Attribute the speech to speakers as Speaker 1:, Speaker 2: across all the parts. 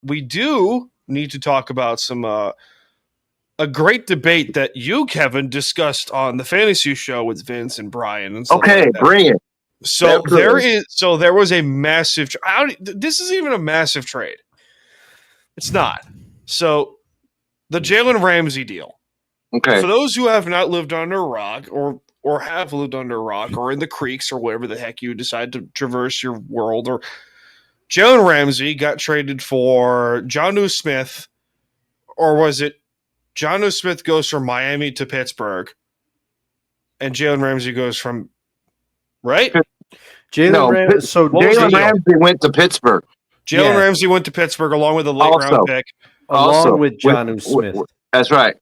Speaker 1: we do need to talk about some a great debate that you, Kevin, discussed on the fantasy show with Vince and Brian. And stuff like that.
Speaker 2: Bring it.
Speaker 1: So there was a massive. This isn't even a massive trade. It's not. So the Jalen Ramsey deal.
Speaker 2: Okay.
Speaker 1: For those who have not lived under a rock, or have lived under a rock, or in the creeks, or whatever the heck you decide to traverse your world, or Jalen Ramsey got traded for Jonnu Smith, or was it Jonnu Smith goes from Miami to Pittsburgh, and Jalen Ramsey goes from right?
Speaker 2: Jalen Ramsey went to Pittsburgh.
Speaker 1: Jalen Ramsey went to Pittsburgh along with a late round pick,
Speaker 3: along with Jonnu Smith.
Speaker 2: That's right.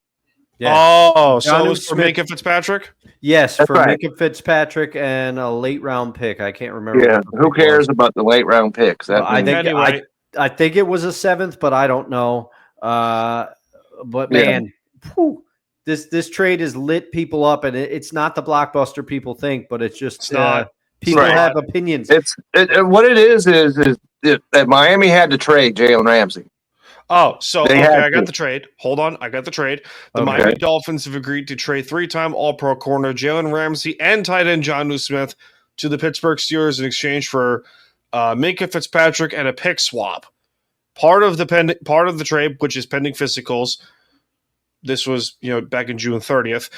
Speaker 1: Yeah. Oh, so it was for Minka Fitzpatrick?
Speaker 3: Yes, for Minka Fitzpatrick and a late round pick. I can't remember.
Speaker 2: Yeah, who cares about the late round picks?
Speaker 3: I think it was a 7th, but I don't know. But man, this trade has lit people up, and it's not the blockbuster people think, but it's just people have opinions.
Speaker 2: What it is that Miami had to trade Jalen Ramsey.
Speaker 1: Oh, so I got the trade. Hold on, I got the trade. The Miami Dolphins have agreed to trade 3-time All-Pro corner Jalen Ramsey and tight end Jonnu Smith to the Pittsburgh Steelers in exchange for Minka Fitzpatrick and a pick swap. Part of the trade, which is pending physicals. This was back in June 30th.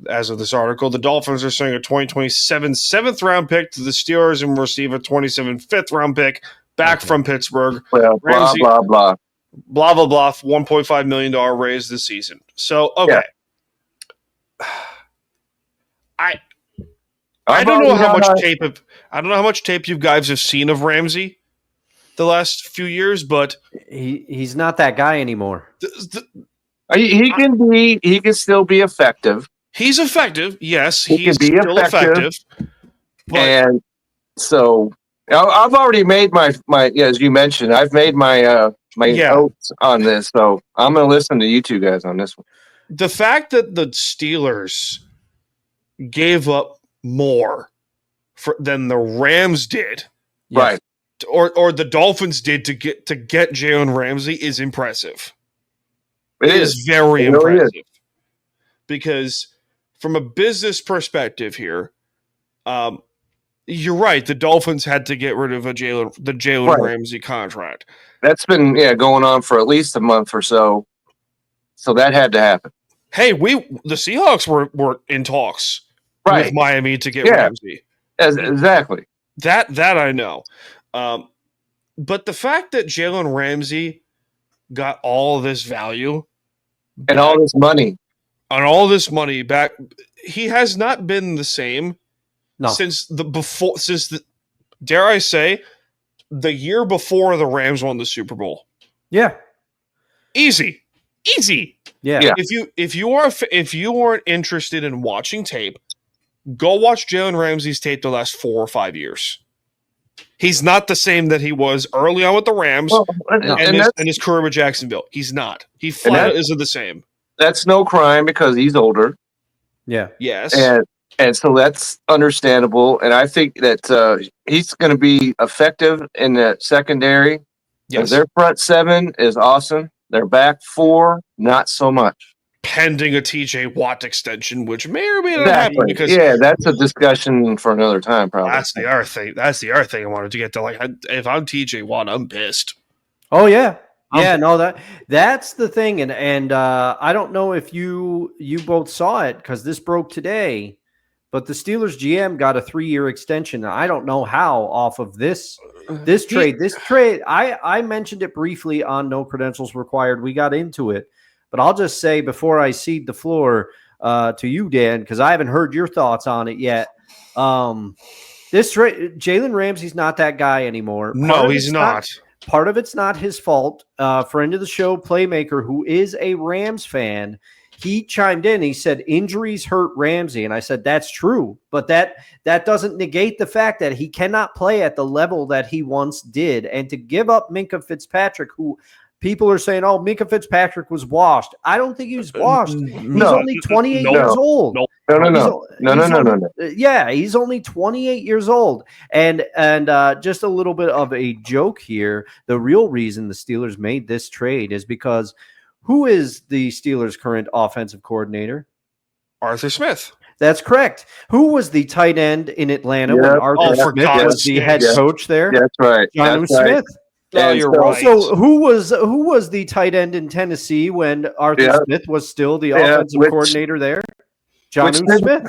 Speaker 1: As of this article, the Dolphins are sending a 2027 7th-round pick to the Steelers and will receive a 27 5th-round pick back from Pittsburgh.
Speaker 2: Well, Ramsey, blah, blah, blah.
Speaker 1: $1.5 million raise this season. So, okay. Yeah. I don't know how much tape you guys have seen of Ramsey the last few years, but
Speaker 3: he's not that guy anymore.
Speaker 2: He can still be effective.
Speaker 1: He's effective, yes. He's still effective.
Speaker 2: And so I've already made my as you mentioned, I've made my notes on this. So I'm going to listen to you two guys on this one.
Speaker 1: The fact that the Steelers gave up more than the Rams did,
Speaker 2: right,
Speaker 1: or the Dolphins did to get Jalen Ramsey is impressive. It is very impressive because from a business perspective here, you're right. The Dolphins had to get rid of the Jalen Ramsey contract.
Speaker 2: That's been going on for at least a month or so. So that had to happen.
Speaker 1: Hey, the Seahawks were in talks with Miami to get Ramsey.
Speaker 2: Exactly.
Speaker 1: That I know. But the fact that Jalen Ramsey got all this value
Speaker 2: and all this money
Speaker 1: back, he has not been the same since dare I say, the year before the Rams won the Super Bowl.
Speaker 3: Yeah.
Speaker 1: Easy.
Speaker 3: Yeah.
Speaker 1: If you aren't interested in watching tape, go watch Jalen Ramsey's tape the last 4 or 5 years. He's not the same that he was early on with the Rams and his career with Jacksonville. He's not. He flat isn't the same.
Speaker 2: That's no crime because he's older.
Speaker 3: Yeah.
Speaker 1: Yes.
Speaker 2: And so that's understandable. And I think that he's going to be effective in that secondary.
Speaker 1: Yes.
Speaker 2: Their front 7 is awesome. Their back 4, not so much.
Speaker 1: Pending a TJ Watt extension, which may or may not happen. Because
Speaker 2: that's a discussion for another time, probably.
Speaker 1: That's the other thing. That's the other thing I wanted to get to. Like, if I'm TJ Watt, I'm pissed.
Speaker 3: Oh yeah. That's the thing, and I don't know if you both saw it because this broke today, but the Steelers GM got a 3-year extension. I don't know how off of this trade. This trade, I mentioned it briefly on No Credentials Required. We got into it, but I'll just say before I cede the floor to you, Dan, because I haven't heard your thoughts on it yet. This trade, Jalen Ramsey's not that guy anymore.
Speaker 1: No, he's not.
Speaker 3: Part of it's not his fault. Friend of the show, Playmaker, who is a Rams fan, he chimed in. He said, injuries hurt Ramsey. And I said, that's true. But that doesn't negate the fact that he cannot play at the level that he once did. And to give up Minka Fitzpatrick, who people are saying, "Oh, Minka Fitzpatrick was washed." I don't think he was washed. He's only 28
Speaker 1: no,
Speaker 3: years old.
Speaker 2: No.
Speaker 3: Yeah, he's only 28 years old. And just a little bit of a joke here. The real reason the Steelers made this trade is because who is the Steelers' current offensive coordinator?
Speaker 1: Arthur Smith.
Speaker 3: That's correct. Who was the tight end in Atlanta when Arthur Smith was the head coach there?
Speaker 2: That's right.
Speaker 3: John Smith.
Speaker 1: Oh, you're right.
Speaker 3: So who was the tight end in Tennessee when Arthur Smith was still the offensive coordinator there? John Smith.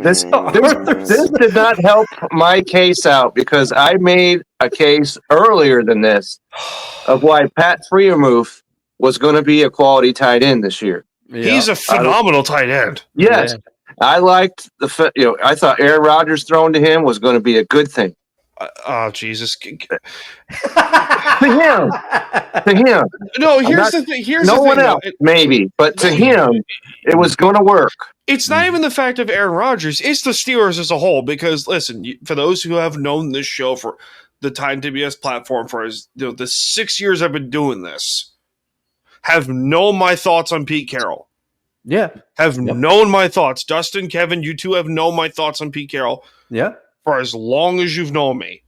Speaker 2: This did not help my case out because I made a case earlier than this of why Pat Freiermuth was going to be a quality tight end this year.
Speaker 1: Yeah. He's a phenomenal tight end.
Speaker 2: Yes. Yeah. I liked I thought Aaron Rodgers throwing to him was going to be a good thing.
Speaker 1: Oh, Jesus.
Speaker 2: To him.
Speaker 1: No, here's the thing.
Speaker 2: No one else, maybe, but to him, it was going to work.
Speaker 1: It's not even the fact of Aaron Rodgers. It's the Steelers as a whole. Because, listen, for those who have known this show for the Time TBS platform for the 6 years I've been doing this, have known my thoughts on Pete Carroll.
Speaker 3: Yeah.
Speaker 1: Have known my thoughts. Dustin, Kevin, you two have known my thoughts on Pete Carroll.
Speaker 3: Yeah.
Speaker 1: For as long as you've known me.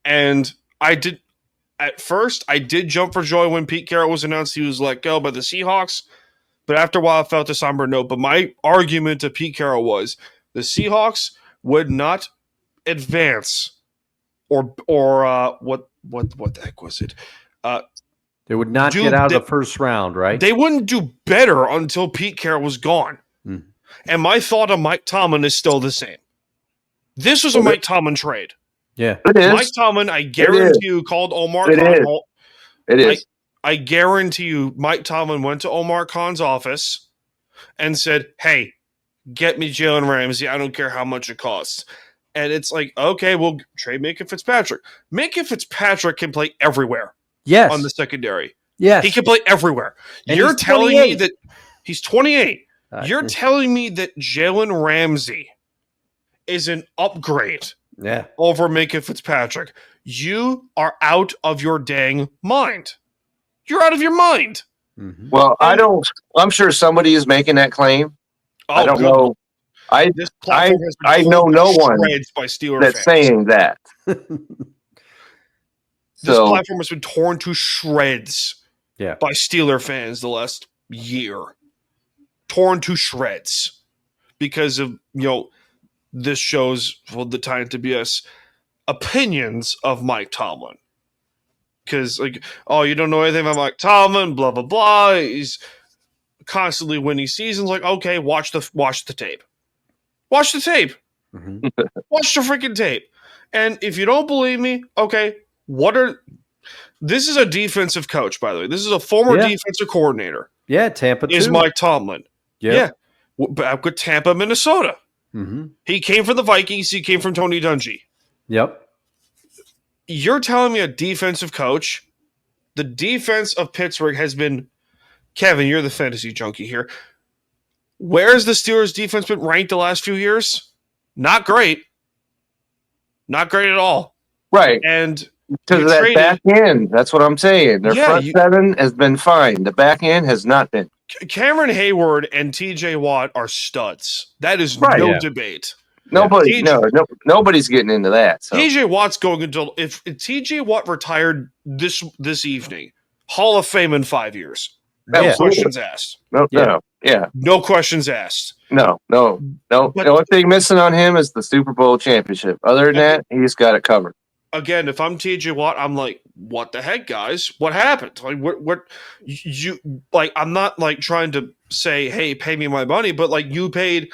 Speaker 1: And at first, I did jump for joy when Pete Carroll was announced he was let go by the Seahawks. But after a while, I felt a somber note. But my argument to Pete Carroll was the Seahawks would not advance or what the heck was it?
Speaker 3: They would not get out of the first round, right?
Speaker 1: They wouldn't do better until Pete Carroll was gone. Mm. And my thought of Mike Tomlin is still the same. This was a Mike Tomlin trade.
Speaker 3: Yeah.
Speaker 1: Mike Tomlin, I guarantee you, called Omar Khan.
Speaker 2: It is.
Speaker 1: I guarantee you, Mike Tomlin went to Omar Khan's office and said, "Hey, get me Jalen Ramsey. I don't care how much it costs." And it's like, okay, we'll trade Minka Fitzpatrick. Minka Fitzpatrick can play everywhere.
Speaker 3: Yes.
Speaker 1: On the secondary.
Speaker 3: Yes.
Speaker 1: He can play everywhere.
Speaker 3: And
Speaker 1: you're telling me that he's 28. You're telling me that Jalen Ramsey is an upgrade over Minka Fitzpatrick. You are out of your dang mind. You're out of your mind.
Speaker 2: Mm-hmm. Well, I'm sure somebody is making that claim. I don't know. I know no one
Speaker 1: by Steelers
Speaker 2: that's
Speaker 1: fans.
Speaker 2: saying that.
Speaker 1: This platform has been torn to shreds
Speaker 3: by
Speaker 1: Steeler fans the last year. Torn to shreds because of, this show's, the Time to BS opinions of Mike Tomlin. Because, you don't know anything about Mike Tomlin, blah, blah, blah. He's constantly winning seasons. Like, okay, watch the tape. Watch the tape.
Speaker 3: Mm-hmm.
Speaker 1: Watch the freaking tape. And if you don't believe me, okay, this is a defensive coach, by the way. This is a former defensive coordinator.
Speaker 3: Yeah, Tampa too.
Speaker 1: Is Mike Tomlin.
Speaker 3: Yeah.
Speaker 1: Back with Tampa, Minnesota.
Speaker 3: Mm-hmm.
Speaker 1: He came from the Vikings. He came from Tony Dungy.
Speaker 3: Yep.
Speaker 1: You're telling me a defensive coach, the defense of Pittsburgh has been, Kevin, you're the fantasy junkie here. Where's the Steelers' defense been ranked the last few years? Not great. Not great at all.
Speaker 2: Right.
Speaker 1: And
Speaker 2: because of that back end. That's what I'm saying. Their front seven has been fine. The back end has not been.
Speaker 1: Cameron Hayward and TJ Watt are studs. That is no debate.
Speaker 2: Nobody's getting into that. So.
Speaker 1: TJ Watt's going until if TJ Watt retired this evening, Hall of Fame in 5 years. No questions asked.
Speaker 2: No questions asked. No. But the only thing missing on him is the Super Bowl championship. Other than that, he's got it covered.
Speaker 1: Again, if I'm TJ Watt, I'm like, what the heck, guys? What happened? Like, what you like? I'm not like trying to say, hey, pay me my money, but like you paid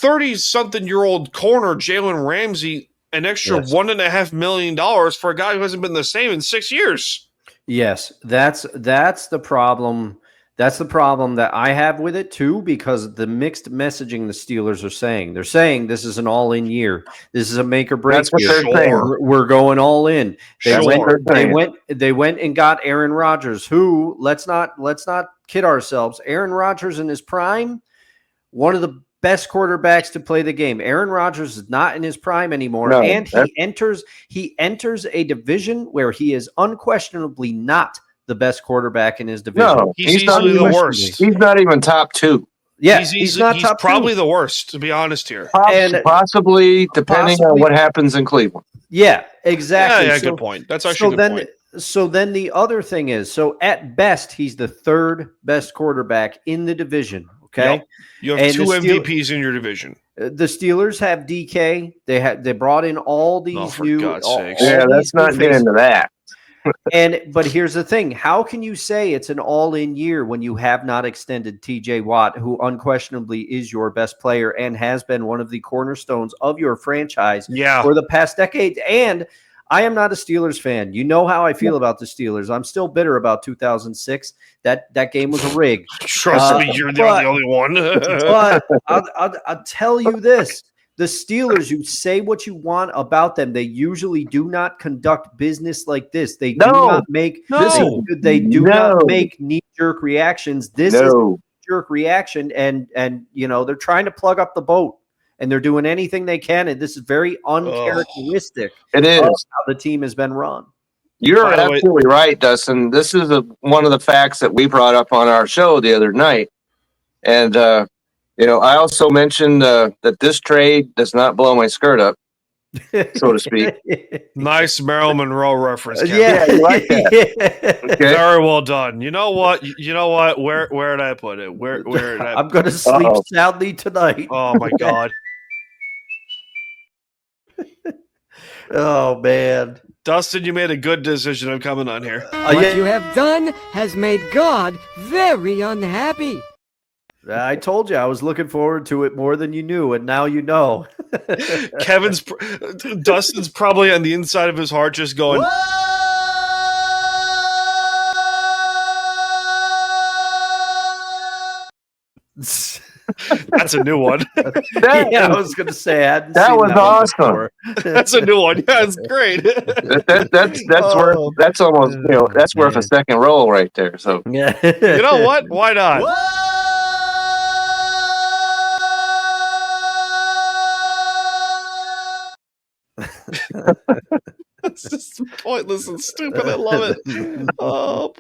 Speaker 1: 30-something-year-old corner Jalen Ramsey an extra $1.5 million for a guy who hasn't been the same in 6 years.
Speaker 3: Yes, that's the problem. That's the problem that I have with it too, because the mixed messaging the Steelers are saying. They're saying this is an all-in year. This is a make or break.
Speaker 2: That's what they're saying.
Speaker 3: We're going all in. They went and got Aaron Rodgers, who let's not kid ourselves. Aaron Rodgers in his prime, one of the best quarterbacks to play the game. Aaron Rodgers is not in his prime anymore, and he enters a division where he is unquestionably not the best quarterback in his division.
Speaker 2: No,
Speaker 1: he's easily the worst.
Speaker 2: He's not even top 2.
Speaker 3: Yeah,
Speaker 1: he's
Speaker 3: not
Speaker 1: he's
Speaker 3: top
Speaker 1: probably
Speaker 3: 2.
Speaker 1: the worst, to be honest here.
Speaker 2: Possibly, depending on what happens in Cleveland.
Speaker 3: Yeah, exactly.
Speaker 1: Yeah, good point. That's actually a good point.
Speaker 3: So then the other thing is, so at best, he's the 3rd best quarterback in the division. Okay,
Speaker 1: yep. You have 2 MVPs in your division.
Speaker 3: The Steelers have DK. They brought in all these new.
Speaker 1: God's sakes.
Speaker 2: Yeah, let's not get into that.
Speaker 3: But here's the thing: how can you say it's an all-in year when you have not extended TJ Watt, who unquestionably is your best player and has been one of the cornerstones of your franchise for the past decade? And I am not a Steelers fan. You know how I feel about the Steelers. I'm still bitter about 2006. That game was a rig.
Speaker 1: Trust me, you're not the only one.
Speaker 3: But I'll tell you this. The Steelers, you say what you want about them. They usually do not conduct business like this. They do not make not make knee-jerk reactions. This is a knee-jerk reaction, and they're trying to plug up the boat, and they're doing anything they can, and this is very uncharacteristic
Speaker 2: of
Speaker 3: how the team has been run.
Speaker 2: You're absolutely right, Dustin. This is one of the facts that we brought up on our show the other night, and I also mentioned that this trade does not blow my skirt up, so to speak.
Speaker 1: Nice Marilyn Monroe reference, Kevin.
Speaker 3: Yeah,
Speaker 2: you like that.
Speaker 1: Okay. Very well done. You know what? Where did I put it? Where did I?
Speaker 3: I'm going to sleep soundly tonight.
Speaker 1: Oh my God.
Speaker 3: Oh man,
Speaker 1: Dustin, you made a good decision of coming on here.
Speaker 4: What you have done has made God very unhappy.
Speaker 3: I told you I was looking forward to it more than you knew, and now you know.
Speaker 1: Dustin's probably on the inside of his heart just going, that's a new one.
Speaker 3: I was going to say that
Speaker 2: was awesome.
Speaker 1: That's a new one. Yeah, it's great.
Speaker 2: That's almost that's worth a second roll right there. So
Speaker 3: yeah,
Speaker 1: you know what? Why not? It's just pointless and stupid. I love it. Oh.